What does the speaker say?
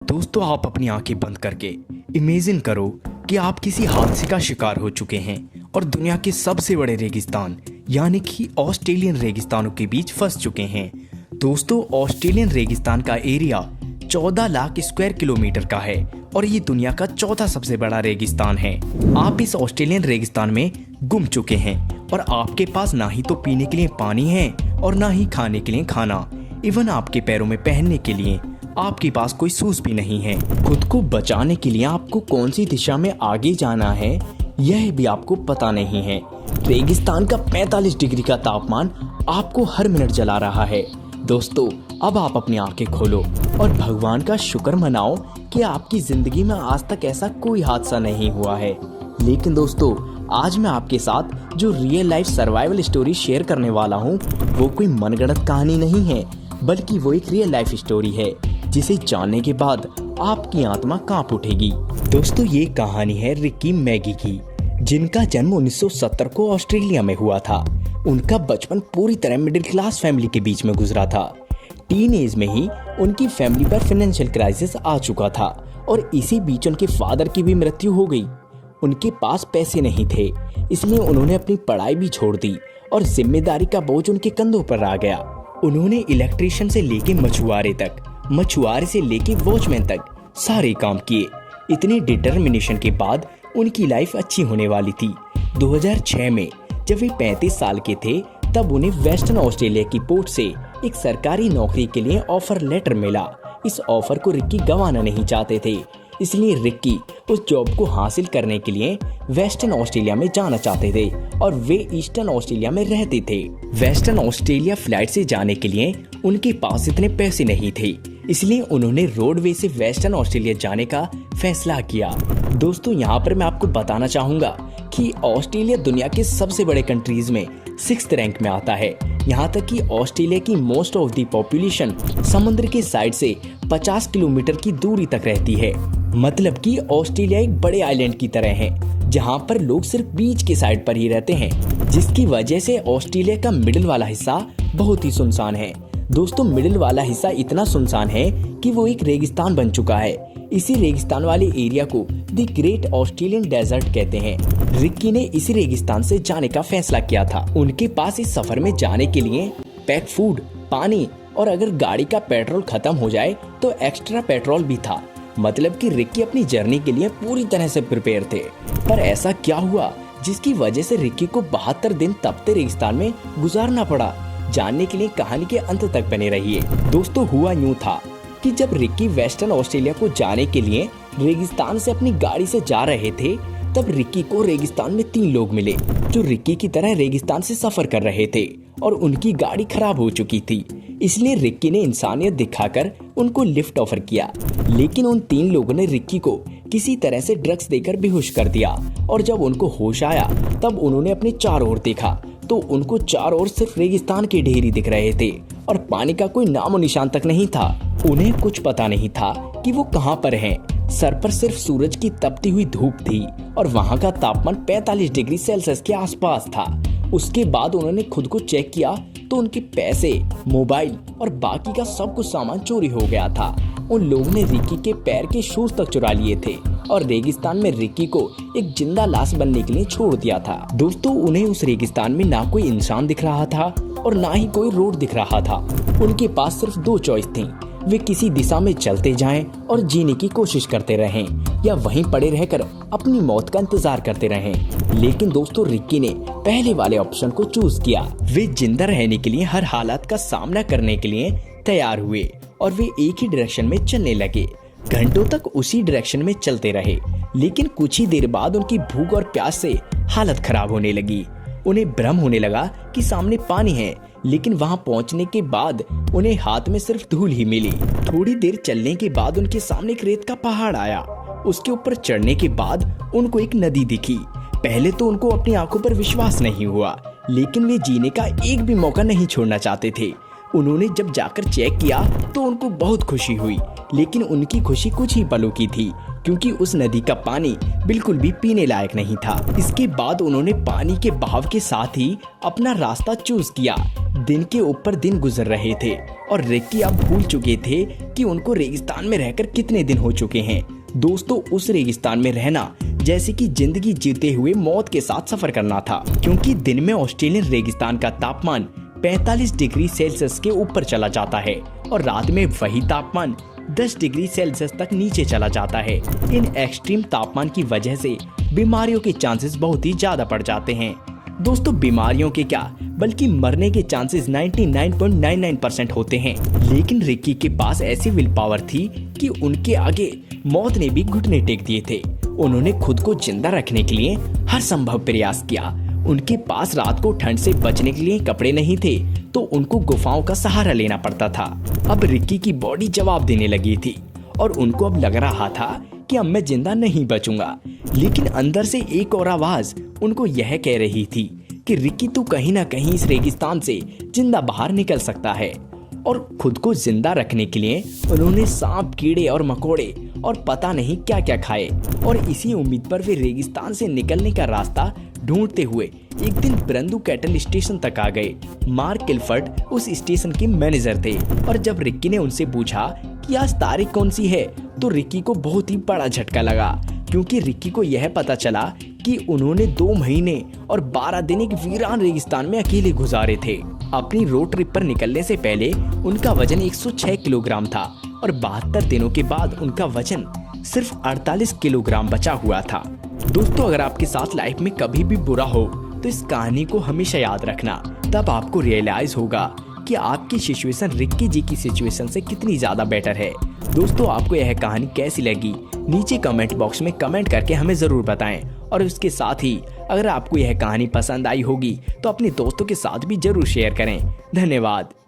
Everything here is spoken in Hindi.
दोस्तों, आप अपनी आंखें बंद करके इमेजिन करो कि आप किसी हादसे का शिकार हो चुके हैं और दुनिया के सबसे बड़े रेगिस्तान यानी कि ऑस्ट्रेलियन रेगिस्तानों के बीच फंस चुके हैं। दोस्तों, ऑस्ट्रेलियन रेगिस्तान का एरिया 14 लाख स्क्वायर किलोमीटर का है और ये दुनिया का चौथा सबसे बड़ा रेगिस्तान है। आप इस ऑस्ट्रेलियन रेगिस्तान में गुम चुके हैं और आपके पास ना ही तो पीने के लिए पानी है और ना ही खाने के लिए खाना। इवन आपके पैरों में पहनने के लिए आपके पास कोई शूज भी नहीं है। खुद को बचाने के लिए आपको कौन सी दिशा में आगे जाना है यह भी आपको पता नहीं है। रेगिस्तान का 45 डिग्री का तापमान आपको हर मिनट जला रहा है। दोस्तों, अब आप अपनी आंखें खोलो और भगवान का शुक्र मनाओ कि आपकी जिंदगी में आज तक ऐसा कोई हादसा नहीं हुआ है। लेकिन दोस्तों, आज मैं आपके साथ जो real life survival story share करने वाला हूँ वो कोई मनगढ़ंत कहानी नहीं है, बल्कि वो एक रियल लाइफ स्टोरी है जिसे जानने के बाद आपकी आत्मा कांप उठेगी। दोस्तों, ये कहानी है रिकी मैगी की, जिनका जन्म 1970 को ऑस्ट्रेलिया में हुआ था। उनका बचपन पूरी तरह मिडिल क्लास फैमिली के बीच में गुजरा था। टीन एज में ही उनकी फैमिली पर फाइनेंशियल क्राइसिस आ चुका था और इसी बीच उनके फादर की भी मृत्यु हो गई। उनके पास पैसे नहीं थे, इसलिए उन्होंने अपनी पढ़ाई भी छोड़ दी और जिम्मेदारी का बोझ उनके कंधों पर आ गया। उन्होंने इलेक्ट्रिशियन से लेके मछुआरे तक, मछुआरे से लेके वॉचमैन तक सारे काम किए। इतने डिटर्मिनेशन के बाद उनकी लाइफ अच्छी होने वाली थी। 2006 में जब वे 35 साल के थे तब उन्हें वेस्टर्न ऑस्ट्रेलिया की पोर्ट से एक सरकारी नौकरी के लिए ऑफर लेटर मिला। इस ऑफर को रिक्की गंवाना नहीं चाहते थे, इसलिए रिक्की उस जॉब को हासिल करने के लिए वेस्टर्न ऑस्ट्रेलिया में जाना चाहते थे और वे ईस्टर्न ऑस्ट्रेलिया में रहते थे। वेस्टर्न ऑस्ट्रेलिया फ्लाइट से जाने के लिए उनके पास इतने पैसे नहीं थे, इसलिए उन्होंने रोडवे से वेस्टर्न ऑस्ट्रेलिया जाने का फैसला किया। दोस्तों, यहाँ पर मैं आपको बताना चाहूँगा कि ऑस्ट्रेलिया दुनिया के सबसे बड़े कंट्रीज में 6th रैंक में आता है। यहाँ तक कि ऑस्ट्रेलिया की मोस्ट ऑफ द पॉपुलेशन समुद्र के साइड से 50 किलोमीटर की दूरी तक रहती है। मतलब कि ऑस्ट्रेलिया एक बड़े आइलैंड की तरह है जहाँ पर लोग सिर्फ बीच के साइड पर ही रहते हैं, जिसकी वजह से ऑस्ट्रेलिया का मिडिल वाला हिस्सा बहुत ही सुनसान है। दोस्तों, मिडिल वाला हिस्सा इतना सुनसान है कि वो एक रेगिस्तान बन चुका है। इसी रेगिस्तान वाले एरिया को द ग्रेट ऑस्ट्रेलियन डेजर्ट कहते हैं। रिक्की ने इसी रेगिस्तान से जाने का फैसला किया था। उनके पास इस सफर में जाने के लिए पैक फूड, पानी और अगर गाड़ी का पेट्रोल खत्म हो जाए तो एक्स्ट्रा पेट्रोल भी था। मतलब कि रिक्की अपनी जर्नी के लिए पूरी तरह से प्रिपेयर थे। पर ऐसा क्या हुआ जिसकी वजह से रिक्की को 72 दिन तपते रेगिस्तान में गुजारना पड़ा? जानने के लिए कहानी के अंत तक बने रहिए। दोस्तों, हुआ यूं था कि जब रिक्की वेस्टर्न ऑस्ट्रेलिया को जाने के लिए रेगिस्तान से अपनी गाड़ी से जा रहे थे तब रिक्की को रेगिस्तान में 3 लोग मिले जो रिक्की की तरह रेगिस्तान से सफर कर रहे थे और उनकी गाड़ी खराब हो चुकी थी। इसलिए रिक्की ने इंसानियत दिखाकर उनको लिफ्ट ऑफर किया, लेकिन उन 3 लोगों ने रिक्की को किसी तरह से ड्रग्स देकर बेहोश कर दिया और जब उनको होश आया तब उन्होंने अपने चारों ओर देखा तो उनको चारों ओर सिर्फ रेगिस्तान के ढेरी दिख रहे थे और पानी का कोई नामो निशान तक नहीं था। उन्हें कुछ पता नहीं था कि वो कहां पर हैं। सर पर सिर्फ सूरज की तपती हुई धूप थी और वहां का तापमान 45 डिग्री सेल्सियस के आसपास था। उसके बाद उन्होंने खुद को चेक किया तो उनके पैसे, मोबाइल और बाकी का सब कुछ सामान चोरी हो गया था। उन लोगों ने रिक्की के पैर के शूज तक चुरा लिए थे और रेगिस्तान में रिक्की को एक जिंदा लाश बनने के लिए छोड़ दिया था। दोस्तों, उन्हें उस रेगिस्तान में ना कोई इंसान दिख रहा था और ना ही कोई रोड दिख रहा था। उनके पास सिर्फ 2 चॉइस थी, वे किसी दिशा में चलते जाएं और जीने की कोशिश करते रहें या वहीं पड़े रहकर अपनी मौत का इंतजार करते रहें। लेकिन दोस्तों, रिक्की ने पहले वाले ऑप्शन को चूज किया। वे जिंदा रहने के लिए हर हालात का सामना करने के लिए तैयार हुए और वे एक ही डायरेक्शन में चलने लगे। घंटों तक उसी डायरेक्शन में चलते रहे, लेकिन कुछ ही देर बाद उनकी भूख और प्यास से हालत खराब होने लगी। उन्हें भ्रम होने लगा कि सामने पानी है, लेकिन वहां पहुंचने के बाद उन्हें हाथ में सिर्फ धूल ही मिली। थोड़ी देर चलने के बाद उनके सामने एक रेत का पहाड़ आया। उसके ऊपर चढ़ने के बाद उनको एक नदी दिखी। पहले तो उनको अपनी आंखों पर विश्वास नहीं हुआ, लेकिन वे जीने का एक भी मौका नहीं छोड़ना चाहते थे। उन्होंने जब जाकर चेक किया तो उनको बहुत खुशी हुई, लेकिन उनकी खुशी कुछ ही पलों की थी क्योंकि उस नदी का पानी बिल्कुल भी पीने लायक नहीं था। इसके बाद उन्होंने पानी के बहाव के साथ ही अपना रास्ता चूज किया। दिन के ऊपर दिन गुजर रहे थे और रिक्की अब भूल चुके थे कि उनको रेगिस्तान में रहकर कितने दिन हो चुके हैं। दोस्तों, उस रेगिस्तान में रहना जैसे कि जिंदगी जीते हुए मौत के साथ सफर करना था, क्योंकि दिन में ऑस्ट्रेलियन रेगिस्तान का तापमान 45 डिग्री सेल्सियस के ऊपर चला जाता है और रात में वही तापमान 10 डिग्री सेल्सियस तक नीचे चला जाता है। इन एक्सट्रीम तापमान की वजह से बीमारियों के चांसेस बहुत ही ज्यादा बढ़ जाते हैं। दोस्तों, बीमारियों के क्या बल्कि मरने के चांसेस 99.99% होते हैं। लेकिन रिक्की के पास ऐसी विल पावर थी कि उनके आगे मौत ने भी घुटने टेक दिए थे। उन्होंने खुद को जिंदा रखने के लिए हर संभव प्रयास किया। उनके पास रात को ठंड से बचने के लिए कपड़े नहीं थे, तो उनको गुफाओं का सहारा लेना पड़ता था। अब रिक्की की बॉडी जवाब देने लगी थी और उनको अब लग रहा था कि अब मैं जिंदा नहीं बचूंगा। लेकिन अंदर से एक और आवाज उनको यह कह रही थी कि रिक्की, तू कहीं ना कहीं इस रेगिस्तान से जिंदा बाहर निकल सकता है। और खुद को जिंदा रखने के लिए उन्होंने सांप, कीड़े और मकोड़े और पता नहीं क्या क्या खाए और इसी उम्मीद पर वे रेगिस्तान से निकलने का रास्ता ढूंढते हुए एक दिन ब्रंदू कैटल स्टेशन तक आ गए। मार्क किलफर्ड उस स्टेशन के मैनेजर थे और जब रिक्की ने उनसे पूछा कि आज तारीख कौन सी है, तो रिक्की को बहुत ही बड़ा झटका लगा, क्योंकि रिक्की को यह पता चला कि उन्होंने 2 महीने और 12 दिन एक वीरान रेगिस्तान में अकेले गुजारे थे। अपनी रोड ट्रिप पर निकलने से पहले उनका वजन 106 किलोग्राम था और 72 दिनों के बाद उनका वजन सिर्फ 48 किलोग्राम बचा हुआ था। दोस्तों, अगर आपके साथ लाइफ में कभी भी बुरा हो तो इस कहानी को हमेशा याद रखना, तब आपको रियलाइज होगा कि आपकी सिचुएशन रिक्की जी की सिचुएशन से कितनी ज्यादा बेटर है। दोस्तों, आपको यह कहानी कैसी लगी नीचे कमेंट बॉक्स में कमेंट करके हमें जरूर बताएं और उसके साथ ही अगर आपको यह कहानी पसंद आई होगी तो अपने दोस्तों के साथ भी जरूर शेयर करें। धन्यवाद।